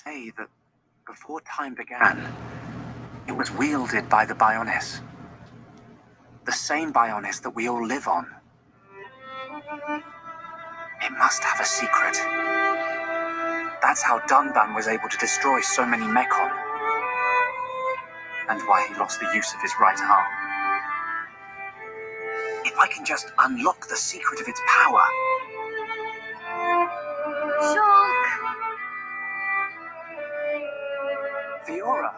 say that before time began, it was wielded by the Bionis. The same Bionis that we all live on. It must have a secret. That's how Dunban was able to destroy so many Mechon. And why he lost the use of his right arm. If I can just unlock the secret of its power. Shulk! Fiora.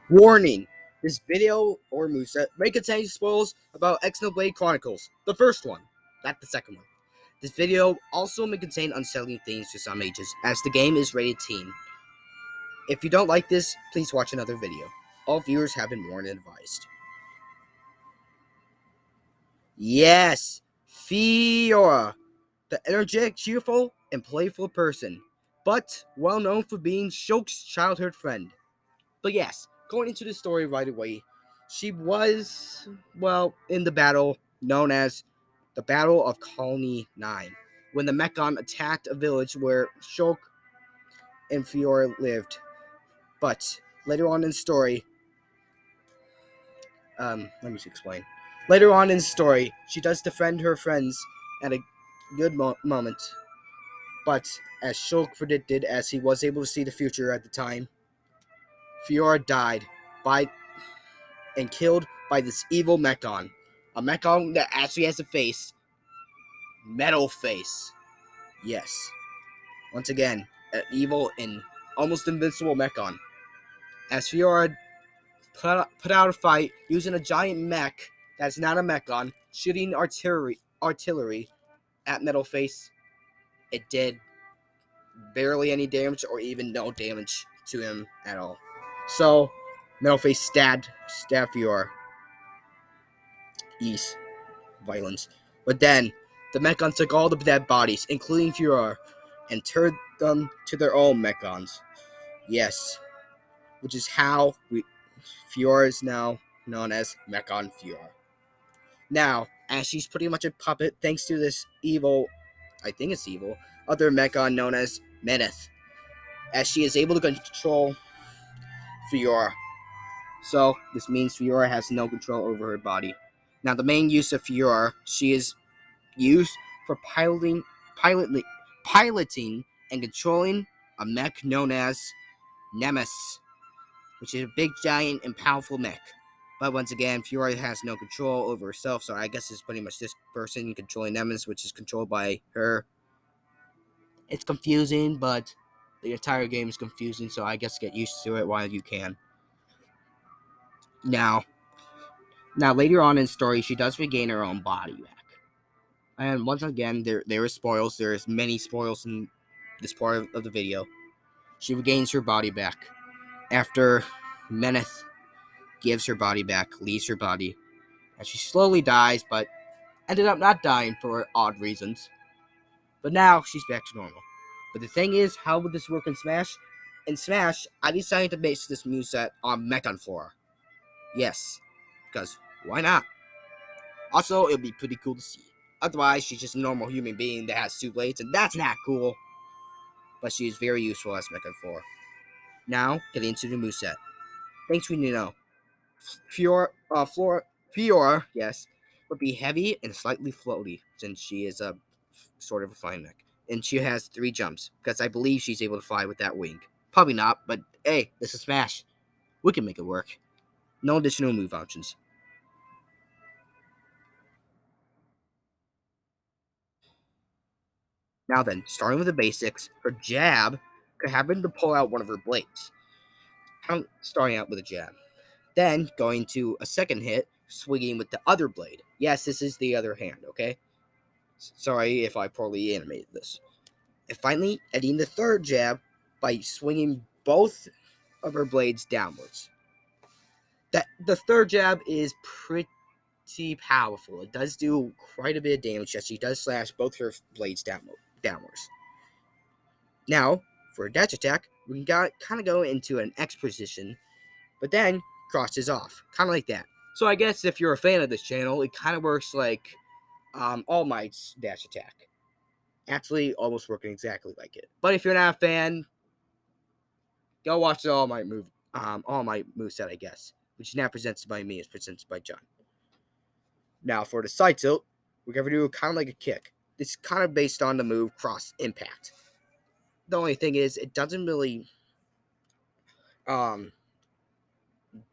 Warning! This video or moveset may contain spoilers about Xenoblade Chronicles, the first one, not the second one. This video also may contain unsettling themes for some ages, as the game is rated teen. If you don't like this, please watch another video. All viewers have been warned and advised. Yes! Fiora! The energetic, cheerful, and playful person, but well known for being Shulk's childhood friend. But yes, going into the story right away, she was, well, in the battle known as the Battle of Colony 9, when the Mechon attacked a village where Shulk and Fiora lived. But later on in the story, let me explain. Later on in the story, she does defend her friends at a good moment. But as Shulk predicted, as he was able to see the future at the time, Fiora died and killed by this evil Mechon. A Mechon that actually has a face. Metal face. Yes. Once again, an evil and almost invincible Mechon. As Fiora put out a fight using a giant mech that's not a Mechon, shooting artillery at Metal Face, it did barely any damage or even no damage to him at all. So, Metal Face stabbed Fiora. East violence. But then, the Mechons took all the dead bodies, including Fiora, and turned them to their own Mechons. Yes. Which is how Fiora is now known as Mechon Fiora. Now, as she's pretty much a puppet thanks to this evil, I think it's evil, other Mechon known as Meneth, as she is able to control Fiora. So, this means Fiora has no control over her body. Now, the main use of Fiora, she is used for piloting and controlling a mech known as Nemesis, which is a big, giant, and powerful mech. But once again, Fiora has no control over herself, so I guess it's pretty much this person controlling Nemesis, which is controlled by her. It's confusing, but the entire game is confusing, so I guess get used to it while you can. Now later on in the story, she does regain her own body back. And once again, there is spoils. There is many spoils in this part of the video. She regains her body back after Meneth gives her body back, leaves her body, and she slowly dies, but ended up not dying for odd reasons. But now she's back to normal. But the thing is, how would this work in Smash? In Smash, I decided to base this moveset on Mechon Fiora. Yes, because why not? Also, it would be pretty cool to see. Otherwise, she's just a normal human being that has two blades, and that's not cool. But she is very useful as Mechon Fiora. Now, getting into the moveset. Things we need to know. Fiora, yes, would be heavy and slightly floaty, since she is a sort of a flying mech. And she has 3 jumps, because I believe she's able to fly with that wing. Probably not, but hey, this is Smash. We can make it work. No additional move options. Now then, starting with the basics, her jab could happen to pull out one of her blades. Starting out with a jab. Then, going to a second hit, swinging with the other blade. Yes, this is the other hand, okay? Sorry if I poorly animated this. And finally, ending the third jab by swinging both of her blades downwards. The third jab is pretty powerful. It does do quite a bit of damage, as she does slash both her blades downwards. Now, for a dash attack, we can kind of go into an X position, but then crosses off, kind of like that. So I guess if you're a fan of this channel, it kind of works like All Might's dash attack. Actually, almost working exactly like it. But if you're not a fan, go watch the All Might moveset, I guess, which is not presented by me, it's presented by John. Now, for the side tilt, we're going to do kind of like a kick. This is kind of based on the move Cross Impact. The only thing is, it doesn't really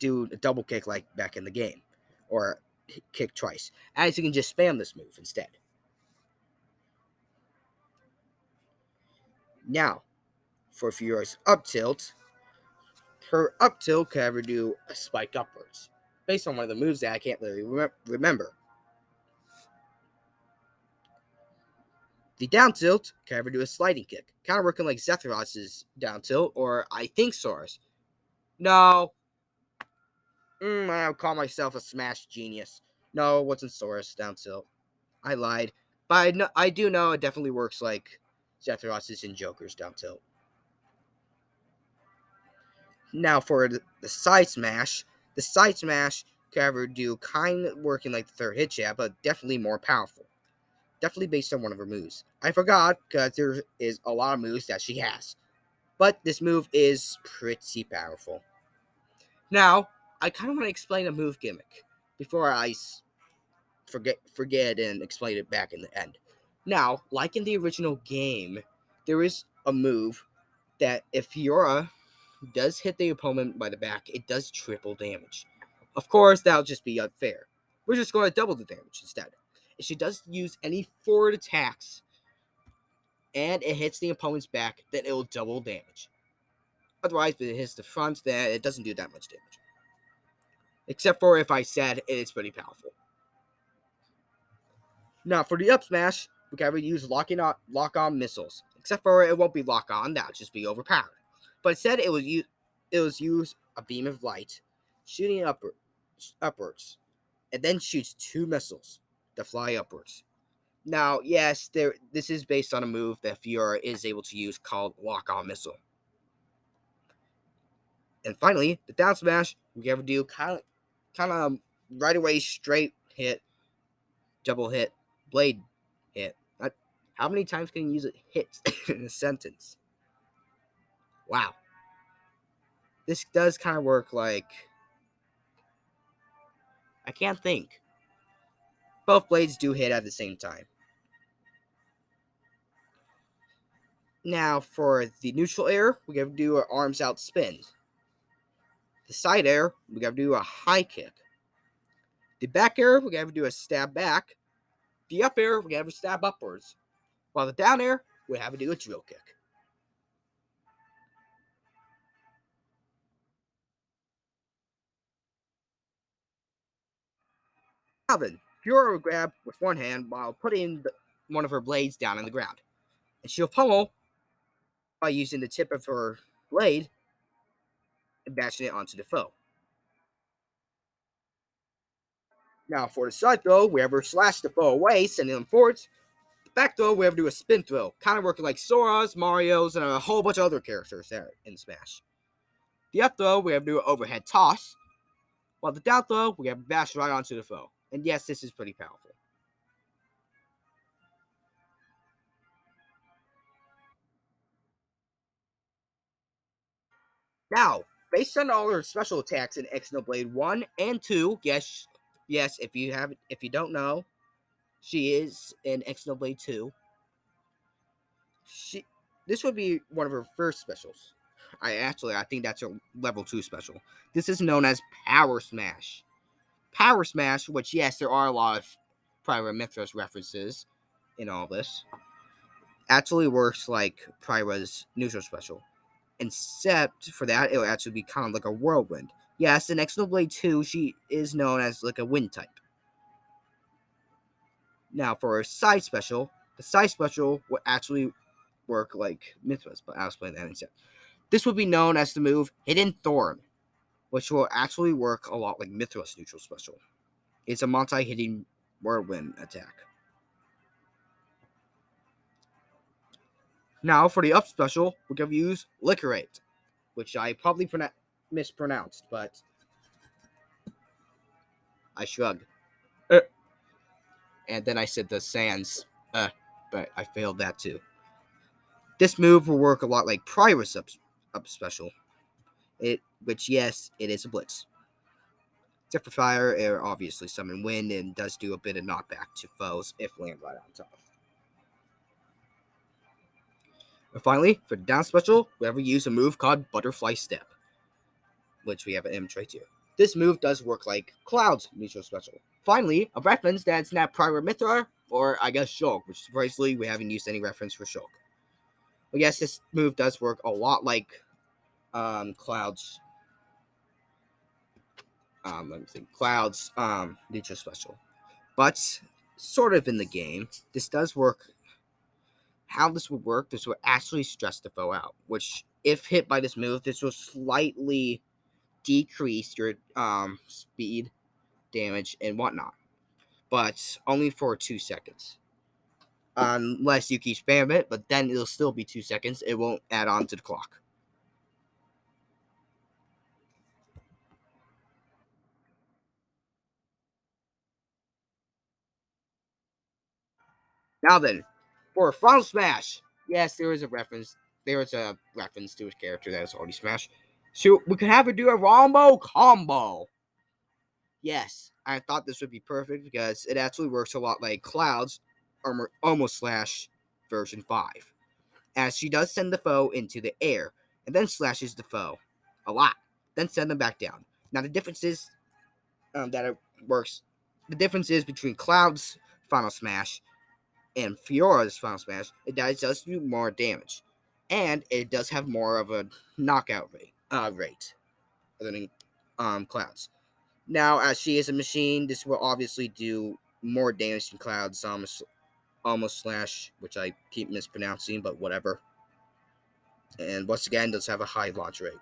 do a double kick like back in the game, or kick twice, as you can just spam this move instead. Now, for Fiora's up tilt, her up tilt can ever do a spike upwards, based on one of the moves that I can't really remember. The down tilt can ever do a sliding kick, kind of working like Zethros' down tilt, or I think Sora's. No, I'll call myself a Smash genius. No, it wasn't Sora's down tilt. I lied. But I do know it definitely works like Zethros' and Joker's down tilt. Now for the side smash. The side smash can ever do kind of working like the third hit jab, but definitely more powerful. Definitely based on one of her moves. I forgot because there is a lot of moves that she has. But this move is pretty powerful. Now, I kind of want to explain a move gimmick before I forget and explain it back in the end. Now, like in the original game, there is a move that if Fiora does hit the opponent by the back, it does triple damage. Of course, that'll just be unfair. We're just going to double the damage instead. If she does use any forward attacks and it hits the opponent's back, then it will double damage. Otherwise, if it hits the front, then it doesn't do that much damage. Except for if I said it is pretty powerful. Now, for the up smash, we can use lock-on missiles. Except for it won't be lock-on, that'll just be overpowered. But instead, it was use a beam of light, shooting upwards, and then shoots 2 missiles that fly upwards. Now, yes, this is based on a move that Fiora is able to use called lock-on missile. And finally, the down smash, we can do kind of right away straight hit, double hit, blade hit. How many times can you use it hit in a sentence? Wow. This does kind of work like... I can't think. Both blades do hit at the same time. Now, for the neutral air, we got to do an arms out spin. The side air, we got to do a high kick. The back air, we got to do a stab back. The up air, we got to stab upwards. While the down air, we have to do a drill kick. Now then, Fiora will grab with one hand while putting one of her blades down on the ground. And she'll pummel by using the tip of her blade and bashing it onto the foe. Now for the side throw, we have her slash the foe away, sending them forwards. The back throw, we have to do a spin throw, kind of working like Sora's, Mario's, and a whole bunch of other characters there in Smash. The up throw, we have to do an overhead toss, while the down throw, we have to bash right onto the foe. And yes, this is pretty powerful. Now, based on all her special attacks in Xenoblade 1 and 2, yes, if you don't know, she is in Xenoblade 2. This would be one of her first specials. I think that's her level 2 special. This is known as Power Smash. Power Smash, which yes, there are a lot of Pyra Mythos references in all this, actually works like Pyra's neutral special. Except for that, it will actually be kind of like a whirlwind. Yes, in Xenoblade 2, she is known as like a wind type. Now, for her side special, the side special will actually work like Mythos, but I'll explain that in a sec. This would be known as the move Hidden Thorn, which will actually work a lot like Mythos neutral special. It's a multi-hitting whirlwind attack. Now for the up special, we're going to use Liquorate, which I probably mispronounced, but I shrugged. And then I said the Sans, but I failed that too. This move will work a lot like Pyrus up special, which yes, it is a blitz. Except for fire, it obviously summon wind and does do a bit of knockback to foes if land right on top. And finally, for the down special, we ever use a move called Butterfly Step, which we have an image right here. This move does work like Cloud's neutral special. Finally, a reference that's not Prior Mithra, or I guess Shulk, which surprisingly we haven't used any reference for Shulk. But yes, this move does work a lot like Cloud's Cloud's neutral special. But sort of in the game, this does work. How this would work, this would actually stress the foe out, which if hit by this move, this will slightly decrease your speed, damage, and whatnot. But only for 2 seconds. Unless you keep spamming it, but then it'll still be 2 seconds. It won't add on to the clock. Now then, for a final smash, yes, there is a reference. There is a reference to a character that is already smashed. So we could have her do a Rombo combo. Yes, I thought this would be perfect because it actually works a lot like Cloud's Armor Almost Slash version 5. As she does send the foe into the air and then slashes the foe a lot, then send them back down. Now the difference is that it works. The difference is between Cloud's Final Smash and Fiora's Final Smash. It does do more damage, and it does have more of a knockout rate other than Cloud's. Now, as she is a machine, this will obviously do more damage than Cloud's Almost Slash, which I keep mispronouncing, but whatever. And once again, does have a high launch rate,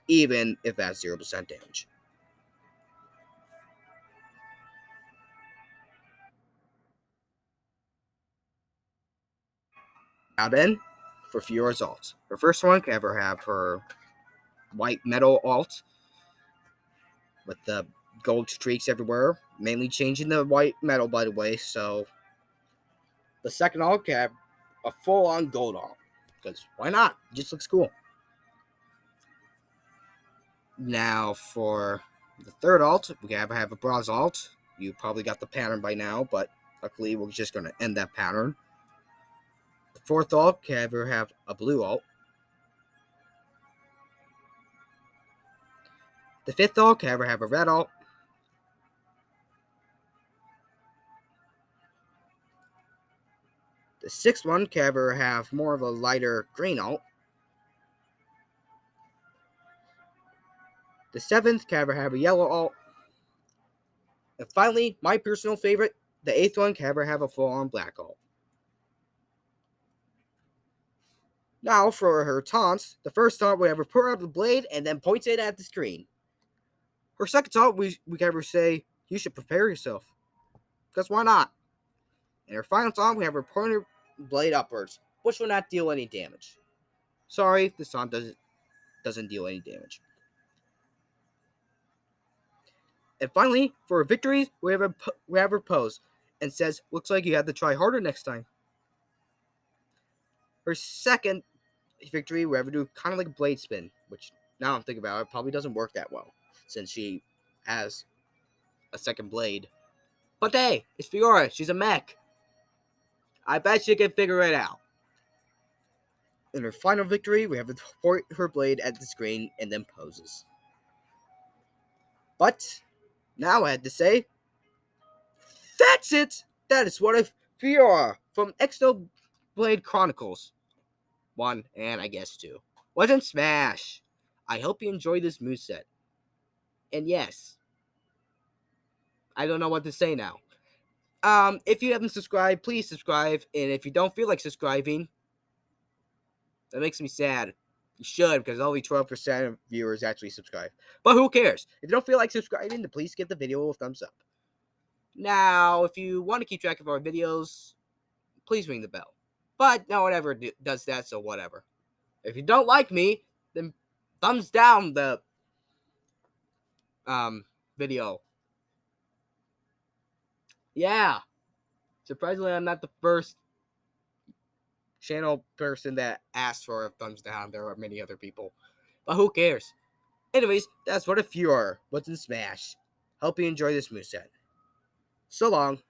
even if that's 0% damage. Now then, for Fiora's alt. Her first one can ever have her white metal alt with the gold streaks everywhere, mainly changing the white metal, by the way. So the second alt can have a full-on gold alt, because why not? It just looks cool. Now for the third alt, we can have a bronze alt. You probably got the pattern by now, but luckily we're just going to end that pattern. The fourth alt can ever have a blue alt. The fifth alt can ever have a red alt. The sixth one can ever have more of a lighter green alt. The seventh can ever have a yellow alt. And finally, my personal favorite, the eighth one can ever have a full-on black alt. Now for her taunts, the first taunt we ever put up the blade and then points it at the screen. Her second taunt we can ever say, you should prepare yourself. Because why not? And her final taunt we have her point her blade upwards, which will not deal any damage. Sorry, this taunt doesn't deal any damage. And finally, for her victories, we have her pose and says, looks like you have to try harder next time. Her second victory, we ever do kind of like a blade spin, which now I'm thinking about it, probably doesn't work that well since she has a second blade. But hey, it's Fiora. She's a mech. I bet she can figure it out. In her final victory, we have to point her blade at the screen and then poses. But now I had to say, that's it. That is what if Fiora from Xenoblade Chronicles 1 and I guess 2 wasn't Smash. I hope you enjoyed this moveset. And yes, I don't know what to say now. If you haven't subscribed, please subscribe. And if you don't feel like subscribing, that makes me sad. You should, because only 12% of viewers actually subscribe. But who cares? If you don't feel like subscribing, then please give the video a thumbs up. Now, if you want to keep track of our videos, please ring the bell. But no one ever does that, so whatever. If you don't like me, then thumbs down the video. Yeah. Surprisingly, I'm not the first channel person that asked for a thumbs down. There are many other people. But who cares? Anyways, that's what a Fiora was in Smash. Hope you enjoy this moveset. So long.